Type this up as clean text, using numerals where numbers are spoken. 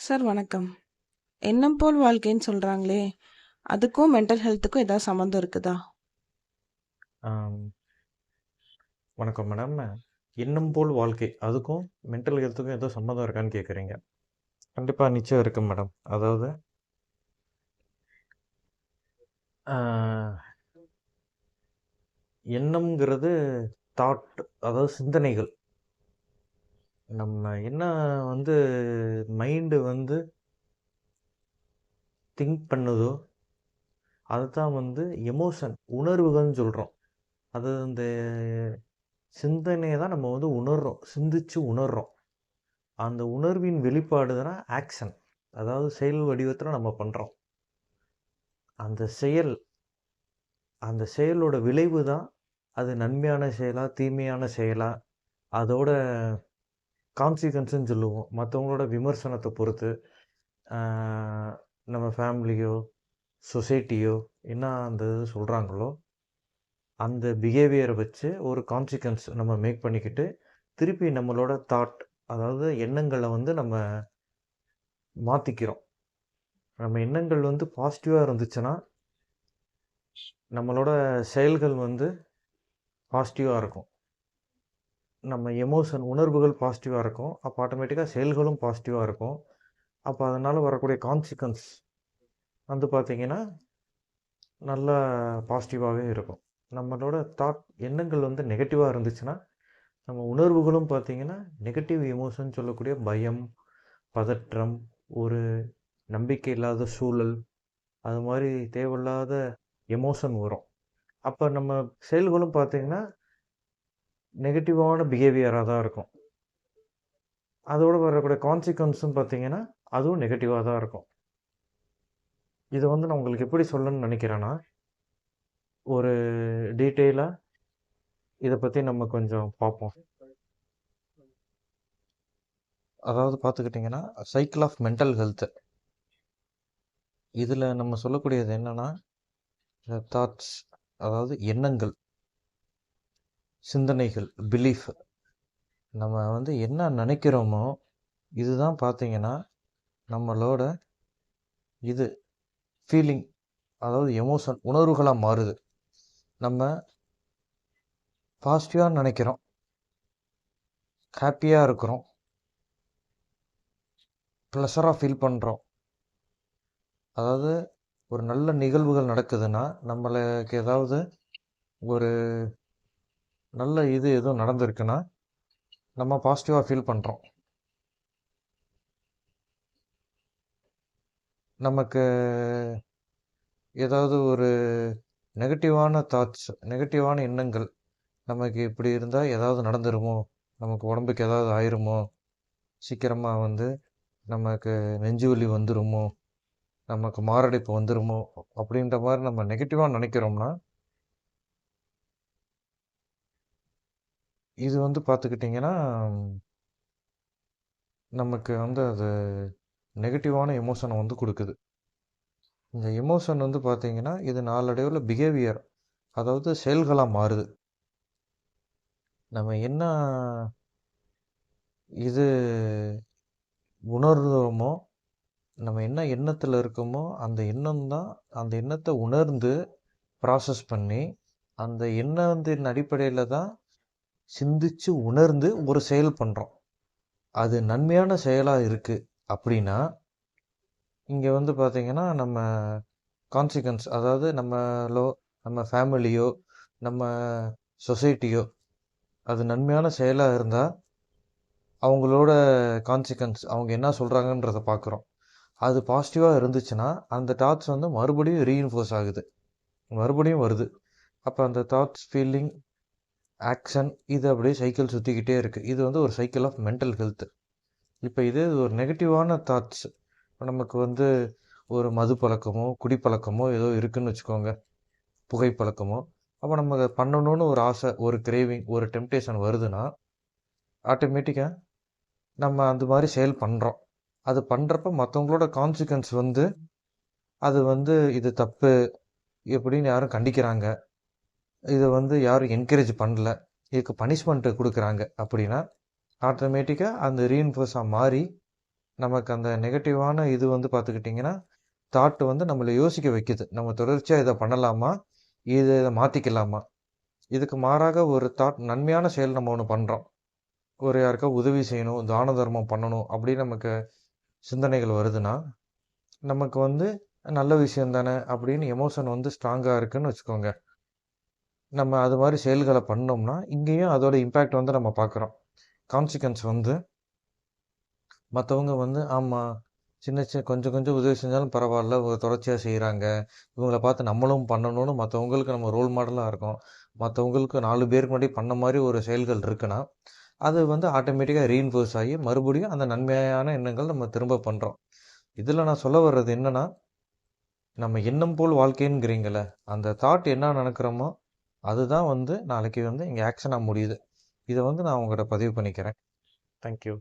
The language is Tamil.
சார் வணக்கம். எண்ணம் போல் வாழ்க்கைன்னு சொல்றாங்களே, அதுக்கும் மென்டல் ஹெல்த்துக்கும் ஏதாவது சம்மந்தம் இருக்குதா? ஆம், வணக்கம் மேடம். எண்ணம் போல் வாழ்க்கை அதுக்கும் மென்டல் ஹெல்த்துக்கும் ஏதோ சம்மந்தம் இருக்கான்னு கேட்குறீங்க. கண்டிப்பாக நிச்சயம் இருக்கு மேடம். அதாவது ஆஹ், எண்ணம்ங்கிறது தாட், அதாவது சிந்தனைகள். நம்ம என்ன வந்து மைண்டு வந்து திங்க் பண்ணுதோ அதுதான் வந்து எமோஷன், உணர்வுகள்னு சொல்கிறோம். அது அந்த சிந்தனையை தான் நம்ம வந்து உணர்றோம், சிந்திச்சு உணர்றோம். அந்த உணர்வின் வெளிப்பாடு தான் ஆக்ஷன், அதாவது செயல் வடிவத்தில் நம்ம பண்ணுறோம். அந்த செயல் அந்த செயலோட விளைவு தான் அது நன்மையான செயலா தீமையான செயலா, அதோட கான்சிக்வன்ஸ்ன்னு சொல்லுவோம். மற்றவங்களோட விமர்சனத்தை பொறுத்து ஆஹ், நம்ம ஃபேமிலியோ சொசைட்டியோ என்ன அந்த இது சொல்கிறாங்களோ அந்த பிஹேவியரை வச்சு ஒரு கான்சிக்வன்ஸ் நம்ம மேக் பண்ணிக்கிட்டு திருப்பி நம்மளோட தாட், அதாவது எண்ணங்களை வந்து நம்ம மாற்றிக்கிறோம். நம்ம எண்ணங்கள் வந்து பாசிட்டிவாக இருந்துச்சுன்னா நம்மளோட செயல்கள் வந்து பாசிட்டிவாக இருக்கும். நம்ம எமோஷன், உணர்வுகள் பாசிட்டிவாக இருக்கும். அப்போ ஆட்டோமேட்டிக்காக செயல்களும் பாசிட்டிவாக இருக்கும். அப்போ அதனால் வரக்கூடிய கான்சிக்வன்ஸ் வந்து பார்த்திங்கன்னா நல்லா பாசிட்டிவாகவே இருக்கும். நம்மளோட தாட், எண்ணங்கள் வந்து நெகட்டிவாக இருந்துச்சுன்னா நம்ம உணர்வுகளும் பார்த்திங்கன்னா நெகட்டிவ் எமோஷன் சொல்லக்கூடிய பயம், பதற்றம், ஒரு நம்பிக்கை இல்லாத சூழல், அது மாதிரி தேவையில்லாத எமோஷன் வரும். அப்போ நம்ம செயல்களும் பார்த்திங்கன்னா நெகட்டிவான பிஹேவியராக தான் இருக்கும். அதோடு வரக்கூடிய கான்சிக்வன்ஸும் பார்த்தீங்கன்னா அதுவும் நெகட்டிவாக தான் இருக்கும். இதை வந்து நான் உங்களுக்கு எப்படி சொல்லணும்னு நினைக்கிறேன்னா, ஒரு டீட்டெயிலாக இதை பற்றி நம்ம கொஞ்சம் பார்ப்போம். அதாவது பார்த்துக்கிட்டிங்கன்னா சைக்கிள் ஆஃப் மென்டல் ஹெல்த்து, இதில் நம்ம சொல்லக்கூடியது என்னென்னா தாட்ஸ், அதாவது எண்ணங்கள், சிந்தனைகள், பிலீஃப். நம்ம வந்து என்ன நினைக்கிறோமோ இதுதான் பார்த்தீங்கன்னா நம்மளோட இது ஃபீலிங், அதாவது எமோஷன், உணர்வுகளாக மாறுது. நம்ம பாசிட்டிவாக நினைக்கிறோம், ஹாப்பியாக இருக்கிறோம், ப்ளஸராக ஃபீல் பண்ணுறோம். அதாவது ஒரு நல்ல நிகழ்வுகள் நடக்குதுன்னா, நம்மளுக்கு ஏதாவது ஒரு நல்ல இது எதுவும் நடந்திருக்குன்னா நம்ம பாசிட்டிவாக ஃபீல் பண்ணுறோம். நமக்கு ஏதாவது ஒரு நெகட்டிவான தாட்ஸ், நெகட்டிவான எண்ணங்கள், நமக்கு இப்படி இருந்தால் ஏதாவது நடந்துருமோ, நமக்கு உடம்புக்கு ஏதாவது ஆயிருமோ, சீக்கிரமாக வந்து நமக்கு நெஞ்சு வலி வந்துருமோ, நமக்கு மாரடைப்பு வந்துருமோ, அப்படின்ற மாதிரி நம்ம நெகட்டிவாக நினைக்கிறோம்னா இது வந்து பார்த்துக்கிட்டிங்கன்னா நமக்கு வந்து அது நெகட்டிவான எமோஷனை வந்து கொடுக்குது. இந்த எமோஷன் வந்து பார்த்தீங்கன்னா இது நாளடைவில் பிஹேவியர், அதாவது செயல்களாக மாறுது. நம்ம என்ன இது உணர்றோமோ, நம்ம என்ன எண்ணத்தில் இருக்கோமோ அந்த எண்ணம் தான், அந்த எண்ணத்தை உணர்ந்து ப்ராசஸ் பண்ணி அந்த எண்ணத்தின் அடிப்படையில் தான் சிந்திச்சு உணர்ந்து ஒரு செயல் பண்ணுறோம். அது நன்மையான செயலாக இருக்குது அப்படின்னா இங்கே வந்து பார்த்திங்கன்னா நம்ம கான்சிக்வன்ஸ், அதாவது நம்ம ஃபேமிலியோ நம்ம சொசைட்டியோ அது நன்மையான செயலாக இருந்தால் அவங்களோட கான்சிக்வன்ஸ், அவங்க என்ன சொல்கிறாங்கன்றத பார்க்குறோம். அது பாசிட்டிவாக இருந்துச்சுன்னா அந்த தாட்ஸ் வந்து மறுபடியும் ரீஇன்ஃபோர்ஸ் ஆகுது, மறுபடியும் வருது. அப்போ அந்த தாட்ஸ், ஃபீலிங், ஆக்ஷன், இது அப்படியே சைக்கிள் சுற்றிக்கிட்டே இருக்குது. இது வந்து ஒரு சைக்கிள் ஆஃப் மென்டல் ஹெல்த்து. இப்போ இதே ஒரு நெகட்டிவான தாட்ஸ், நமக்கு வந்து ஒரு மது பழக்கமோ குடிப்பழக்கமோ ஏதோ இருக்குதுன்னு வச்சுக்கோங்க, புகைப்பழக்கமோ, அப்போ நம்ம அதை பண்ணணும்னு ஒரு ஆசை, ஒரு கிரேவிங், ஒரு டெம்டேஷன் வருதுன்னா ஆட்டோமேட்டிக்காக நம்ம அந்த மாதிரி செயல் பண்ணுறோம். அது பண்ணுறப்ப மற்றவங்களோட கான்சிக்வன்ஸ் வந்து அது வந்து இது தப்பு எப்படின்னு யாரும் கண்டிக்கிறாங்க, இதை வந்து யாரும் என்கரேஜ் பண்ணல, இதுக்கு பனிஷ்மெண்ட்டு கொடுக்குறாங்க அப்படின்னா ஆட்டோமேட்டிக்காக அந்த ரீஇன்ஃபோர்ஸாக மாறி நமக்கு அந்த நெகட்டிவான இது வந்து பார்த்துக்கிட்டிங்கன்னா தாட் வந்து நம்மளை யோசிக்க வைக்குது. நம்ம தொடர்ச்சியாக இதை பண்ணலாமா, இதை மாற்றிக்கலாமா. இதுக்கு மாறாக ஒரு தாட் நன்மையான செயல் நம்ம ஒன்று பண்ணுறோம். ஒரு யாருக்கா உதவி செய்யணும், தான தர்மம் பண்ணணும் அப்படின்னு நமக்கு சிந்தனைகள் வருதுன்னா, நமக்கு வந்து நல்ல விஷயம் தானே அப்படின்னு எமோஷன் வந்து ஸ்ட்ராங்காக இருக்குன்னு வச்சுக்கோங்க. நம்ம அது மாதிரி செயல்களை பண்ணோம்னா இங்கேயும் அதோட இம்பேக்ட் வந்து நம்ம பார்க்குறோம். கான்சிக்வன்ஸ் வந்து மற்றவங்க வந்து ஆமாம் கொஞ்சம் கொஞ்சம் உதவி செஞ்சாலும் பரவாயில்ல, இவங்க தொடர்ச்சியாக செய்கிறாங்க, இவங்கள பார்த்து நம்மளும் பண்ணணும்னு மற்றவங்களுக்கு நம்ம ரோல் மாடலாக இருக்கோம். மற்றவங்களுக்கு 4 பேருக்கு முன்னாடி பண்ண மாதிரி ஒரு செயல்கள் இருக்குன்னா அது வந்து ஆட்டோமேட்டிக்காக ரீஇன்ஃபோர்ஸ் ஆகி மறுபடியும் அந்த நன்மையான எண்ணங்கள் நம்ம திரும்ப பண்ணுறோம். இதில் நான் சொல்ல வர்றது என்னன்னா, நம்ம எண்ணம் போல் வாழ்க்கைங்கிறீங்கள, அந்த தாட் என்ன நினைக்கிறோமோ அதுதான் வந்து நாளைக்கு வந்து இங்கே ஆக்ஷனாக முடியுது. இதை வந்து நான் உங்கள்கிட்ட பதிவு பண்ணிக்கிறேன். தேங்க்யூ.